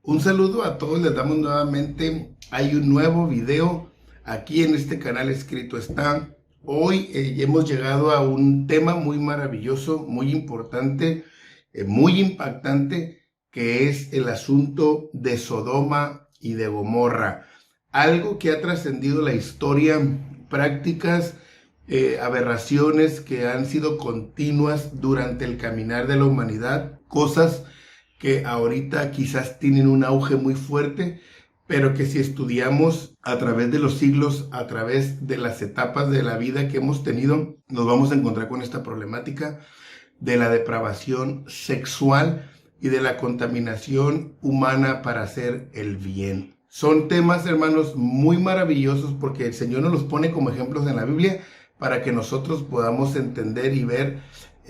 Un saludo a todos, les damos nuevamente, hay un nuevo video aquí en este canal Escrito Está. Hoy hemos llegado a un tema muy maravilloso, muy importante, muy impactante, que es el asunto de Sodoma y de Gomorra. Algo que ha trascendido la historia, prácticas, aberraciones que han sido continuas durante el caminar de la humanidad, cosas que ahorita quizás tienen un auge muy fuerte, pero que si estudiamos a través de los siglos, a través de las etapas de la vida que hemos tenido, nos vamos a encontrar con esta problemática de la depravación sexual y de la contaminación humana para hacer el bien. Son temas, hermanos, muy maravillosos porque el Señor nos los pone como ejemplos en la Biblia para que nosotros podamos entender y ver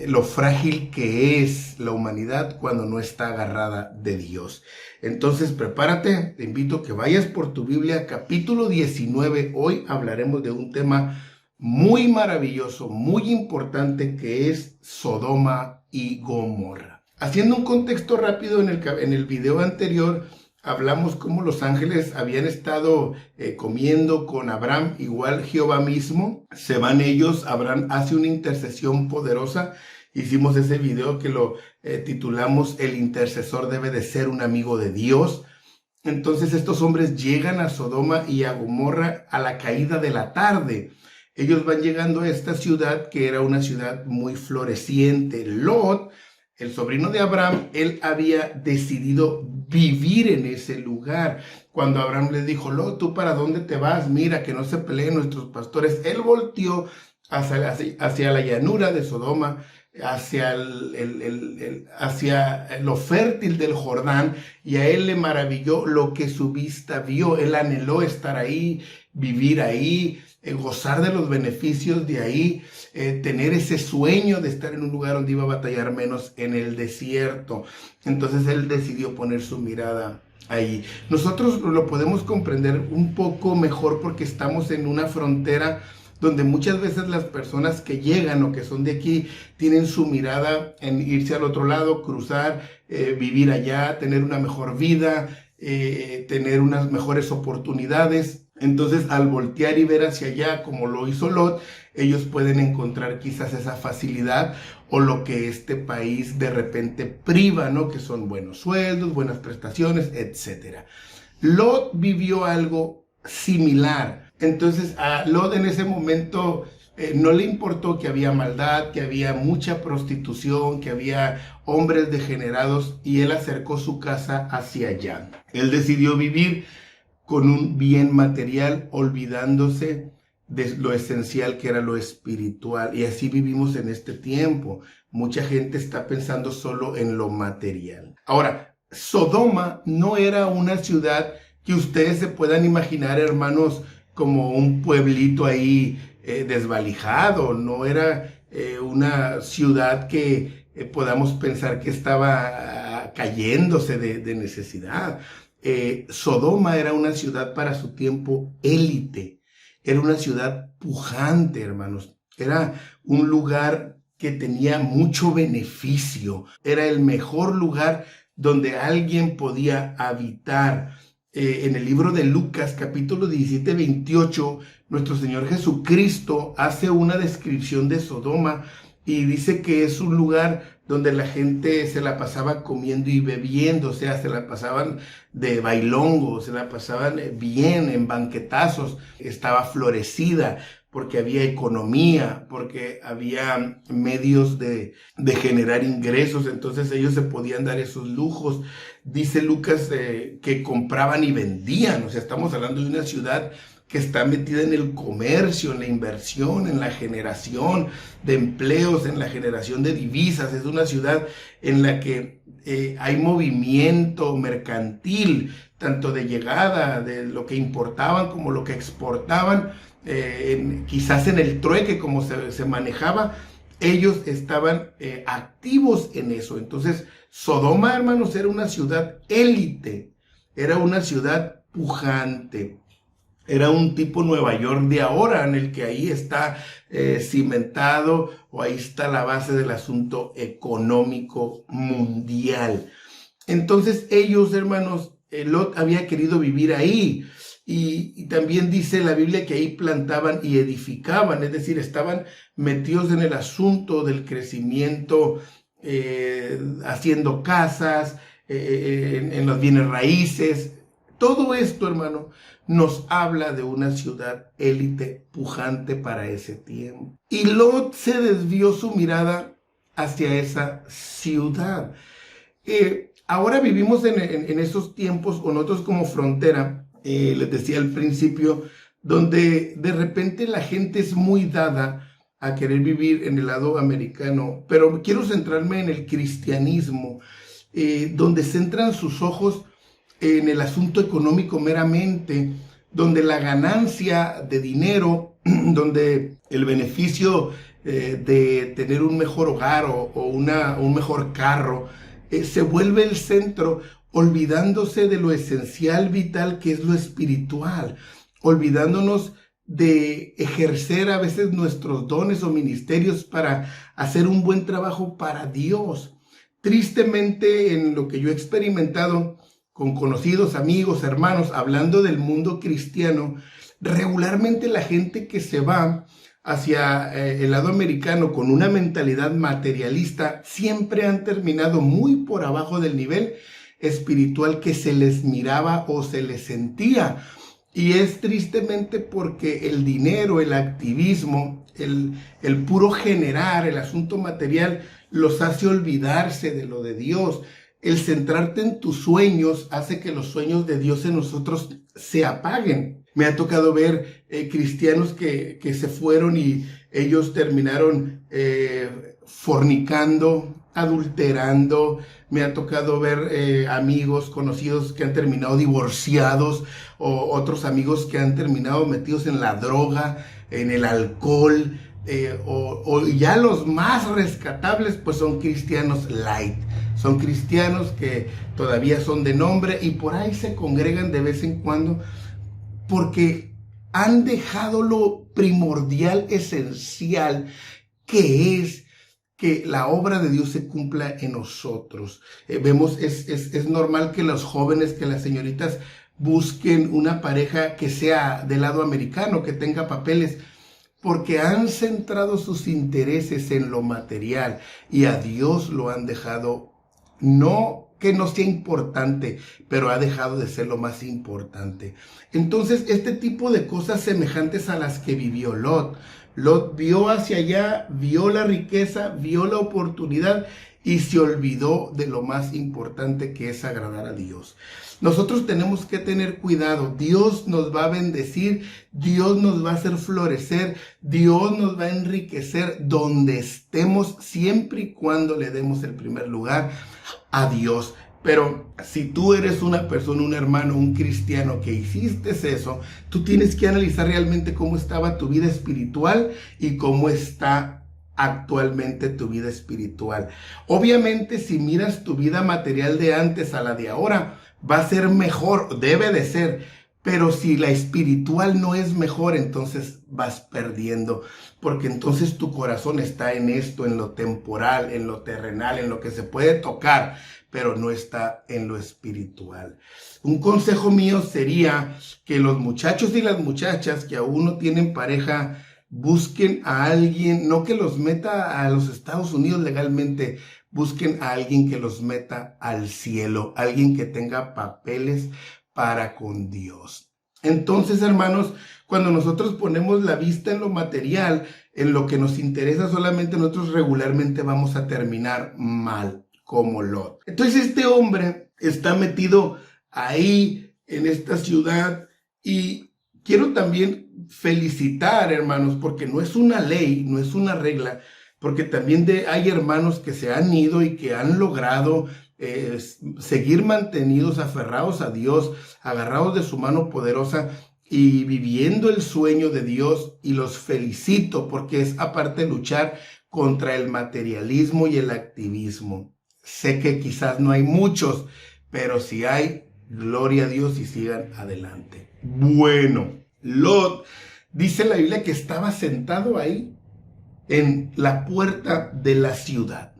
lo frágil que es la humanidad cuando no está agarrada de Dios. Entonces prepárate, te invito a que vayas por tu Biblia, capítulo 19. Hoy hablaremos de un tema muy maravilloso, muy importante, que es Sodoma y Gomorra. Haciendo un contexto rápido, en el video anterior hablamos cómo los ángeles habían estado comiendo con Abraham, igual Jehová mismo. Se van ellos, Abraham hace una intercesión poderosa. Hicimos ese video que lo titulamos El intercesor debe de ser un amigo de Dios. Entonces estos hombres llegan a Sodoma y a Gomorra a la caída de la tarde. Ellos van llegando a esta ciudad que era una ciudad muy floreciente. Lot, el sobrino de Abraham, él había decidido vivir en ese lugar. Cuando Abraham le dijo, Lot, ¿tú para dónde te vas? Mira, que no se peleen nuestros pastores. Él volteó hacia la llanura de Sodoma, hacia hacia lo fértil del Jordán, y a él le maravilló lo que su vista vio. Él anheló estar ahí, vivir ahí, gozar de los beneficios de ahí, tener ese sueño de estar en un lugar donde iba a batallar menos en el desierto. Entonces él decidió poner su mirada ahí. Nosotros lo podemos comprender un poco mejor porque estamos en una frontera donde muchas veces las personas que llegan o que son de aquí tienen su mirada en irse al otro lado, cruzar, vivir allá, tener una mejor vida, tener unas mejores oportunidades. Entonces, al voltear y ver hacia allá, como lo hizo Lot, ellos pueden encontrar quizás esa facilidad o lo que este país de repente priva, ¿no? Que son buenos sueldos, buenas prestaciones, etc. Lot vivió algo similar. Entonces, a Lot en ese momento no le importó que había maldad, que había mucha prostitución, que había hombres degenerados, y él acercó su casa hacia allá. Él decidió vivir con un bien material, olvidándose de lo esencial que era lo espiritual. Y así vivimos en este tiempo. Mucha gente está pensando solo en lo material. Ahora, Sodoma no era una ciudad que ustedes se puedan imaginar, hermanos, como un pueblito ahí desvalijado. No era una ciudad que podamos pensar que estaba cayéndose de necesidad. Sodoma era una ciudad para su tiempo élite, era una ciudad pujante, hermanos, era un lugar que tenía mucho beneficio, era el mejor lugar donde alguien podía habitar. En el libro de Lucas, capítulo 17, 28, nuestro Señor Jesucristo hace una descripción de Sodoma y dice que es un lugar donde la gente se la pasaba comiendo y bebiendo, o sea, se la pasaban de bailongo, se la pasaban bien, en banquetazos. Estaba florecida porque había economía, porque había medios de generar ingresos, entonces ellos se podían dar esos lujos. Dice Lucas que compraban y vendían, o sea, estamos hablando de una ciudad que está metida en el comercio, en la inversión, en la generación de empleos, en la generación de divisas. Es una ciudad en la que hay movimiento mercantil, tanto de llegada, de lo que importaban como lo que exportaban, quizás en el trueque como se manejaba. Ellos estaban activos en eso. Entonces, Sodoma, hermanos, era una ciudad élite, era una ciudad pujante. Era un tipo Nueva York de ahora, en el que ahí está cimentado, o ahí está la base del asunto económico mundial. Entonces ellos, hermanos, Lot había querido vivir ahí. Y también dice la Biblia que ahí plantaban y edificaban, es decir, estaban metidos en el asunto del crecimiento, haciendo casas, en los bienes raíces. Todo esto, hermano, nos habla de una ciudad élite pujante para ese tiempo. Y Lot se desvió su mirada hacia esa ciudad. Ahora vivimos en esos tiempos, o nosotros como frontera, les decía al principio, donde de repente la gente es muy dada a querer vivir en el lado americano, pero quiero centrarme en el cristianismo, donde centran sus ojos en el asunto económico meramente, donde la ganancia de dinero, donde el beneficio de tener un mejor hogar o un mejor carro, se vuelve el centro, olvidándose de lo esencial, vital, que es lo espiritual, olvidándonos de ejercer a veces nuestros dones o ministerios para hacer un buen trabajo para Dios. Tristemente, en lo que yo he experimentado con conocidos, amigos, hermanos, hablando del mundo cristiano, regularmente la gente que se va hacia el lado americano con una mentalidad materialista siempre han terminado muy por abajo del nivel espiritual que se les miraba o se les sentía. Y es tristemente porque el dinero, el activismo, el puro generar, el asunto material, los hace olvidarse de lo de Dios. El centrarte en tus sueños hace que los sueños de Dios en nosotros se apaguen. Me ha tocado ver cristianos que se fueron y ellos terminaron fornicando, adulterando. Me ha tocado ver amigos, conocidos que han terminado divorciados, o otros amigos que han terminado metidos en la droga, en el alcohol, o ya los más rescatables pues son cristianos light. Son cristianos que todavía son de nombre y por ahí se congregan de vez en cuando porque han dejado lo primordial, esencial, que es que la obra de Dios se cumpla en nosotros. Vemos, es normal que los jóvenes, que las señoritas busquen una pareja que sea del lado americano, que tenga papeles, porque han centrado sus intereses en lo material y a Dios lo han dejado, no que no sea importante, pero ha dejado de ser lo más importante. Entonces, este tipo de cosas semejantes a las que vivió Lot. Lot vio hacia allá, vio la riqueza, vio la oportunidad y se olvidó de lo más importante, que es agradar a Dios. Nosotros tenemos que tener cuidado. Dios nos va a bendecir, Dios nos va a hacer florecer, Dios nos va a enriquecer donde estemos, siempre y cuando le demos el primer lugar a Dios. Pero si tú eres una persona, un hermano, un cristiano que hiciste eso, tú tienes que analizar realmente cómo estaba tu vida espiritual y cómo está actualmente tu vida espiritual. Obviamente, si miras tu vida material de antes a la de ahora, va a ser mejor, debe de ser. Pero si la espiritual no es mejor, entonces vas perdiendo, porque entonces tu corazón está en esto, en lo temporal, en lo terrenal, en lo que se puede tocar, pero no está en lo espiritual. Un consejo mío sería que los muchachos y las muchachas que aún no tienen pareja, busquen a alguien, no que los meta a los Estados Unidos legalmente, busquen a alguien que los meta al cielo, alguien que tenga papeles para con Dios. Entonces, hermanos, cuando nosotros ponemos la vista en lo material, en lo que nos interesa solamente, nosotros regularmente vamos a terminar mal, como Lot. Entonces, este hombre está metido ahí en esta ciudad y quiero también felicitar, hermanos, porque no es una ley, no es una regla, porque también hay hermanos que se han ido y que han logrado seguir mantenidos, aferrados a Dios, agarrados de su mano poderosa y viviendo el sueño de Dios, y los felicito porque es aparte luchar contra el materialismo y el activismo. Sé que quizás no hay muchos, pero si hay, gloria a Dios y sigan adelante. Bueno, Lot, dice la Biblia que estaba sentado ahí en la puerta de la ciudad.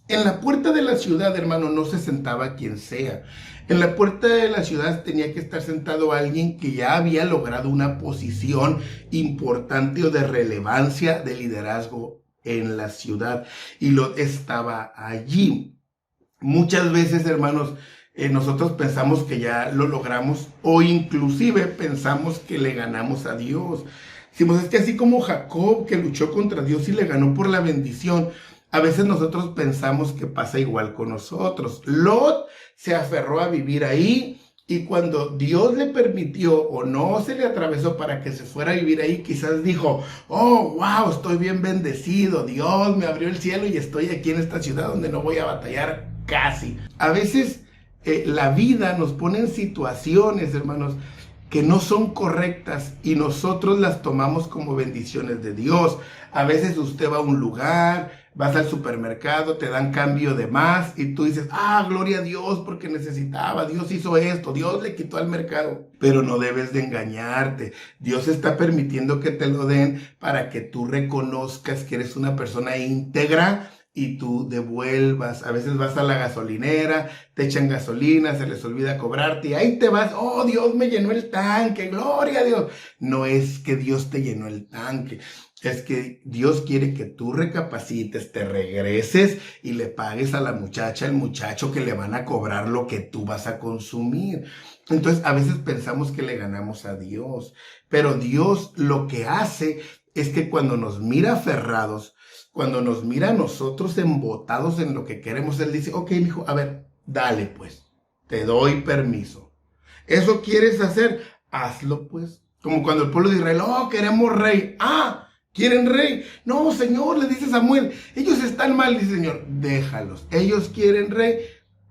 En la puerta de la ciudad, hermano, no se sentaba quien sea. En la puerta de la ciudad tenía que estar sentado alguien que ya había logrado una posición importante o de relevancia de liderazgo en la ciudad. Y Lot estaba allí. Muchas veces, hermanos, nosotros pensamos que ya lo logramos o inclusive pensamos que le ganamos a Dios. Decimos, es que así como Jacob, que luchó contra Dios y le ganó por la bendición, a veces nosotros pensamos que pasa igual con nosotros. Lot se aferró a vivir ahí y cuando Dios le permitió o no se le atravesó para que se fuera a vivir ahí, quizás dijo, oh, wow, estoy bien bendecido, Dios me abrió el cielo y estoy aquí en esta ciudad donde no voy a batallar casi. A veces la vida nos pone en situaciones, hermanos, que no son correctas y nosotros las tomamos como bendiciones de Dios. A veces usted va a un lugar, vas al supermercado, te dan cambio de más y tú dices, ah, gloria a Dios porque necesitaba, Dios hizo esto, Dios le quitó al mercado. Pero no debes de engañarte. Dios está permitiendo que te lo den para que tú reconozcas que eres una persona íntegra y tú devuelvas. A veces vas a la gasolinera, te echan gasolina, se les olvida cobrarte y ahí te vas, oh, Dios me llenó el tanque, gloria a Dios. No es que Dios te llenó el tanque, es que Dios quiere que tú recapacites, te regreses y le pagues a la muchacha, al muchacho que le van a cobrar lo que tú vas a consumir. Entonces a veces pensamos que le ganamos a Dios, pero Dios lo que hace es que cuando nos mira aferrados, cuando nos mira a nosotros embotados en lo que queremos, Él dice, ok, mijo, a ver, dale pues, te doy permiso. ¿Eso quieres hacer? Hazlo pues. Como cuando el pueblo de Israel, oh, queremos rey. Ah, ¿quieren rey? No, Señor, le dice Samuel, ellos están mal, dice Señor, déjalos. Ellos quieren rey,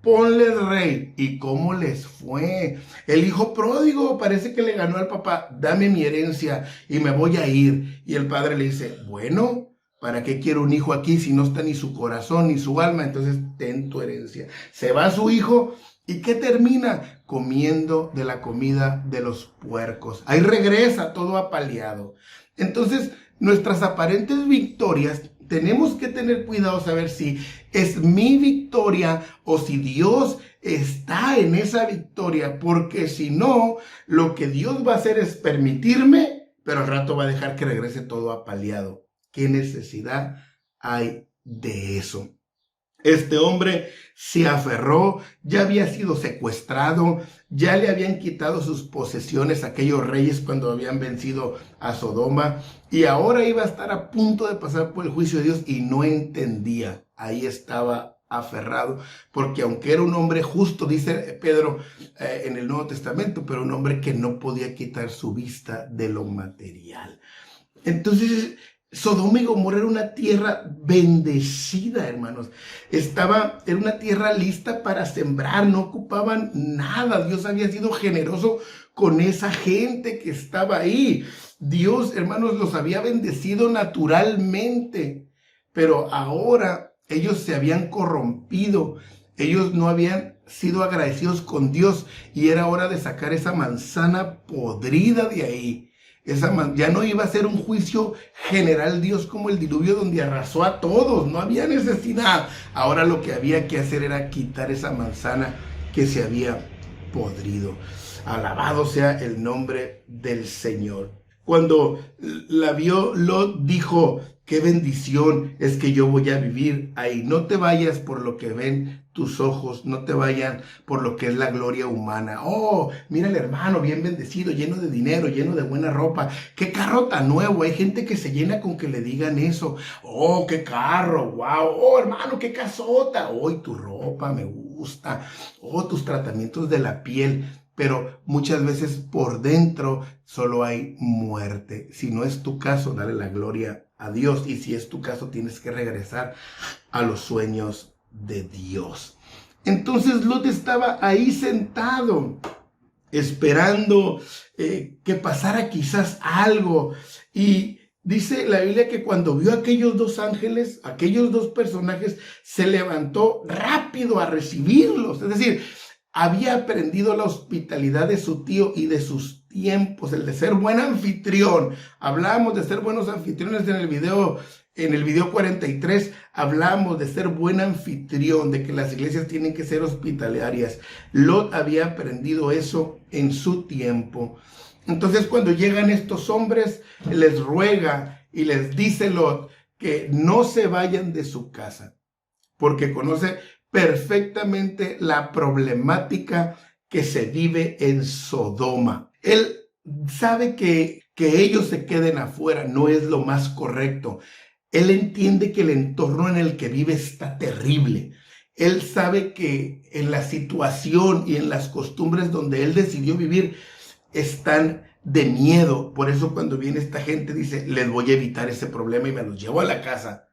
ponles rey. ¿Y cómo les fue? El hijo pródigo parece que le ganó al papá, dame mi herencia y me voy a ir. Y el padre le dice, bueno, ¿para qué quiero un hijo aquí si no está ni su corazón ni su alma? Entonces ten tu herencia. Se va su hijo y ¿qué termina? Comiendo de la comida de los puercos. Ahí regresa todo apaleado. Entonces, nuestras aparentes victorias, tenemos que tener cuidado, saber si es mi victoria o si Dios está en esa victoria, porque si no, lo que Dios va a hacer es permitirme, pero al rato va a dejar que regrese todo apaleado. ¿Qué necesidad hay de eso? Este hombre se aferró, ya había sido secuestrado, ya le habían quitado sus posesiones a aquellos reyes cuando habían vencido a Sodoma y ahora iba a estar a punto de pasar por el juicio de Dios y no entendía. Ahí estaba aferrado, porque aunque era un hombre justo, dice Pedro en el Nuevo Testamento, pero un hombre que no podía quitar su vista de lo material. Entonces, Sodoma y Gomorra era una tierra bendecida, hermanos. Era una tierra lista para sembrar, no ocupaban nada. Dios había sido generoso con esa gente que estaba ahí. Dios, hermanos, los había bendecido naturalmente, pero ahora ellos se habían corrompido. Ellos no habían sido agradecidos con Dios y era hora de sacar esa manzana podrida de ahí. Ya no iba a ser un juicio general Dios como el diluvio donde arrasó a todos, no había necesidad. Ahora lo que había que hacer era quitar esa manzana que se había podrido. Alabado sea el nombre del Señor. Cuando la vio Lot dijo, qué bendición es que yo voy a vivir ahí. No te vayas por lo que ven tus ojos, no te vayan por lo que es la gloria humana. Oh, mira el hermano bien bendecido, lleno de dinero, lleno de buena ropa. Qué carro tan nuevo. Hay gente que se llena con que le digan eso. Oh, qué carro, wow. Oh, hermano, qué casota. Oh, y tu ropa me gusta. Oh, tus tratamientos de la piel. Pero muchas veces por dentro solo hay muerte. Si no es tu caso, dale la gloria a Dios. Y si es tu caso, tienes que regresar a los sueños de Dios. Entonces Lot estaba ahí sentado, esperando que pasara quizás algo. Y dice la Biblia que cuando vio a aquellos dos ángeles, aquellos dos personajes, se levantó rápido a recibirlos. Es decir, había aprendido la hospitalidad de su tío y de sus tiempos, el de ser buen anfitrión. Hablamos de ser buenos anfitriones en el video 43, hablamos de ser buen anfitrión, de que las iglesias tienen que ser hospitalarias. Lot había aprendido eso en su tiempo. Entonces, cuando llegan estos hombres, les ruega y les dice Lot que no se vayan de su casa, porque conoce perfectamente la problemática que se vive en Sodoma. Él sabe que ellos se queden afuera no es lo más correcto. Él entiende que el entorno en el que vive está terrible. Él sabe que en la situación y en las costumbres donde él decidió vivir están de miedo. Por eso cuando viene esta gente dice, les voy a evitar ese problema y me los llevo a la casa.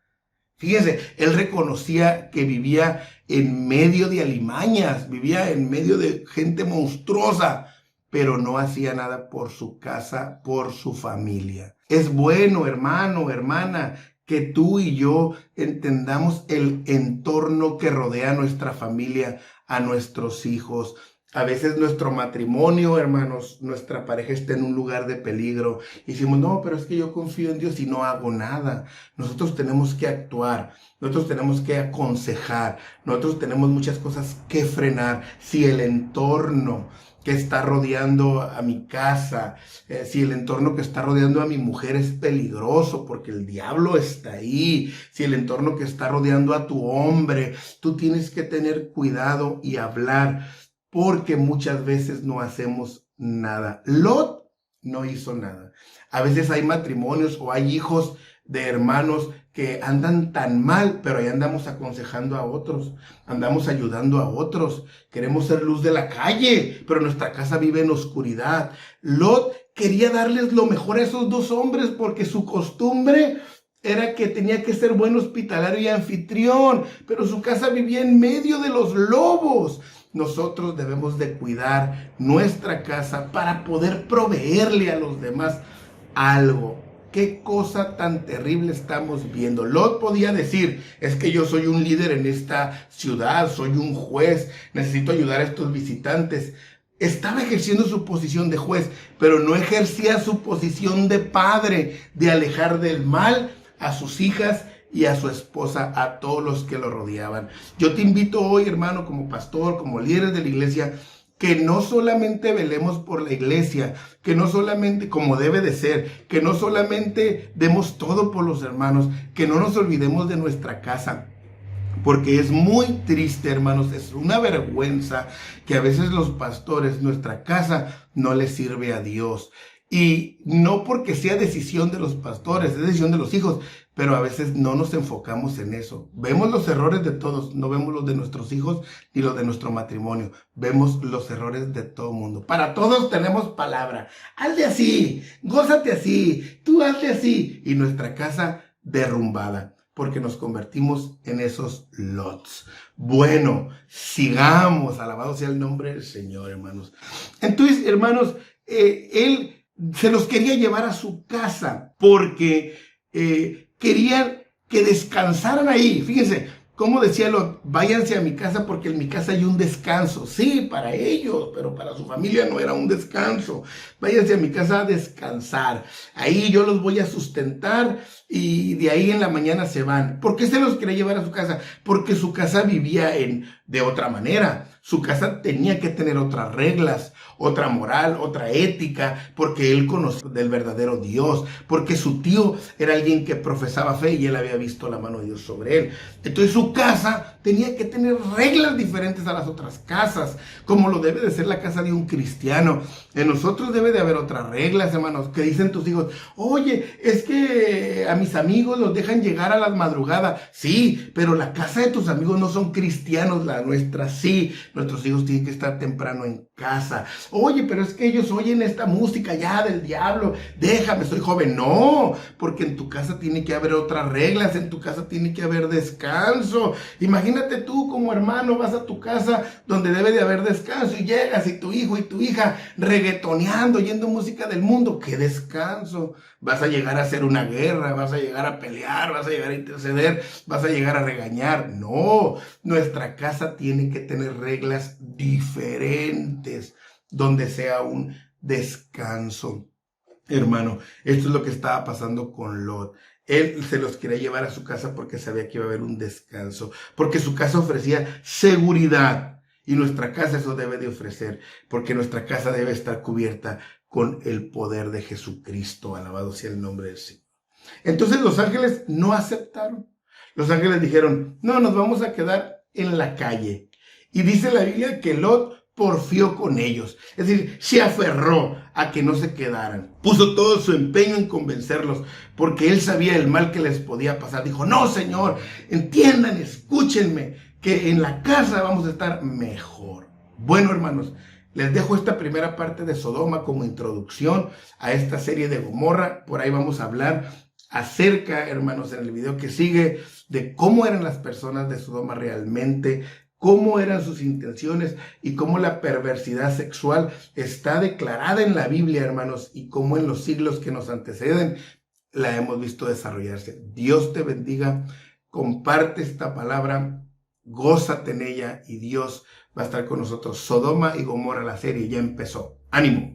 Fíjense, él reconocía que vivía en medio de alimañas, vivía en medio de gente monstruosa, pero no hacía nada por su casa, por su familia. Es bueno, hermano, hermana, que tú y yo entendamos el entorno que rodea a nuestra familia, a nuestros hijos. A veces nuestro matrimonio, hermanos, nuestra pareja está en un lugar de peligro. Y decimos, no, pero es que yo confío en Dios y no hago nada. Nosotros tenemos que actuar, nosotros tenemos que aconsejar, nosotros tenemos muchas cosas que frenar. Si el entorno que está rodeando a mi casa, si el entorno que está rodeando a mi mujer es peligroso porque el diablo está ahí, si el entorno que está rodeando a tu hombre, tú tienes que tener cuidado y hablar, porque muchas veces no hacemos nada. Lot no hizo nada. A veces hay matrimonios o hay hijos de hermanos que andan tan mal, pero ahí andamos aconsejando a otros, andamos ayudando a otros, queremos ser luz de la calle, pero nuestra casa vive en oscuridad. Lot quería darles lo mejor a esos dos hombres porque su costumbre era que tenía que ser buen hospitalario y anfitrión, pero su casa vivía en medio de los lobos. Nosotros debemos de cuidar nuestra casa para poder proveerle a los demás algo. ¿Qué cosa tan terrible estamos viendo? Lot podía decir, es que yo soy un líder en esta ciudad, soy un juez, necesito ayudar a estos visitantes. Estaba ejerciendo su posición de juez, pero no ejercía su posición de padre, de alejar del mal a sus hijas y a su esposa, a todos los que lo rodeaban. Yo te invito hoy, hermano, como pastor, como líderes de la iglesia, que no solamente velemos por la iglesia, que no solamente, como debe de ser, que no solamente demos todo por los hermanos, que no nos olvidemos de nuestra casa. Porque es muy triste, hermanos, es una vergüenza que a veces los pastores, nuestra casa, no les sirve a Dios. Y no porque sea decisión de los pastores, es decisión de los hijos, pero a veces no nos enfocamos en eso. Vemos los errores de todos, no vemos los de nuestros hijos ni los de nuestro matrimonio. Vemos los errores de todo el mundo. Para todos tenemos palabra. Hazle así, gózate así, tú hazle así. Y nuestra casa derrumbada, porque nos convertimos en esos Lots. Bueno, sigamos, alabado sea el nombre del Señor, hermanos. Entonces, hermanos, él se los quería llevar a su casa porque querían que descansaran ahí. Fíjense, como decía Lot, váyanse a mi casa porque en mi casa hay un descanso. Sí, para ellos, pero para su familia no era un descanso. Váyanse a mi casa a descansar. Ahí yo los voy a sustentar y de ahí en la mañana se van. ¿Por qué se los quería llevar a su casa? Porque su casa vivía de otra manera. Su casa tenía que tener otras reglas, otra moral, otra ética, porque él conocía del verdadero Dios, porque su tío era alguien que profesaba fe y él había visto la mano de Dios sobre él. Entonces su casa tenía que tener reglas diferentes a las otras casas, como lo debe de ser la casa de un cristiano. En nosotros debe de haber otras reglas, hermanos, que dicen tus hijos, oye, es que a mis amigos los dejan llegar a las madrugadas. Sí, pero la casa de tus amigos no son cristianos, la nuestra sí. Nuestros hijos tienen que estar temprano en casa. Oye, pero es que ellos oyen esta música ya del diablo, déjame, soy joven. No, porque en tu casa tiene que haber otras reglas, en tu casa tiene que haber descanso. Imagínate tú como hermano vas a tu casa donde debe de haber descanso y llegas y tu hijo y tu hija reggaetoneando, oyendo música del mundo. ¡Qué descanso! Vas a llegar a hacer una guerra, vas a llegar a pelear, vas a llegar a interceder, vas a llegar a regañar. No, nuestra casa tiene que tener reglas diferentes, donde sea un descanso. Hermano, esto es lo que estaba pasando con Lot. Él se los quería llevar a su casa porque sabía que iba a haber un descanso, porque su casa ofrecía seguridad. Y nuestra casa eso debe de ofrecer, porque nuestra casa debe estar cubierta con el poder de Jesucristo. Alabado sea el nombre del Señor. Entonces los ángeles no aceptaron. Los ángeles dijeron, no, nos vamos a quedar en la calle. Y dice la Biblia que Lot porfió con ellos. Es decir, se aferró a que no se quedaran. Puso todo su empeño en convencerlos, porque él sabía el mal que les podía pasar. Dijo, no, Señor, entiendan, escúchenme, que en la casa vamos a estar mejor. Bueno, hermanos, les dejo esta primera parte de Sodoma como introducción a esta serie de Gomorra. Por ahí vamos a hablar acerca, hermanos, en el video que sigue, de cómo eran las personas de Sodoma realmente, cómo eran sus intenciones y cómo la perversidad sexual está declarada en la Biblia, hermanos, y cómo en los siglos que nos anteceden la hemos visto desarrollarse. Dios te bendiga, comparte esta palabra, gózate en ella y Dios va a estar con nosotros. Sodoma y Gomorra, la serie ya empezó. ¡Ánimo!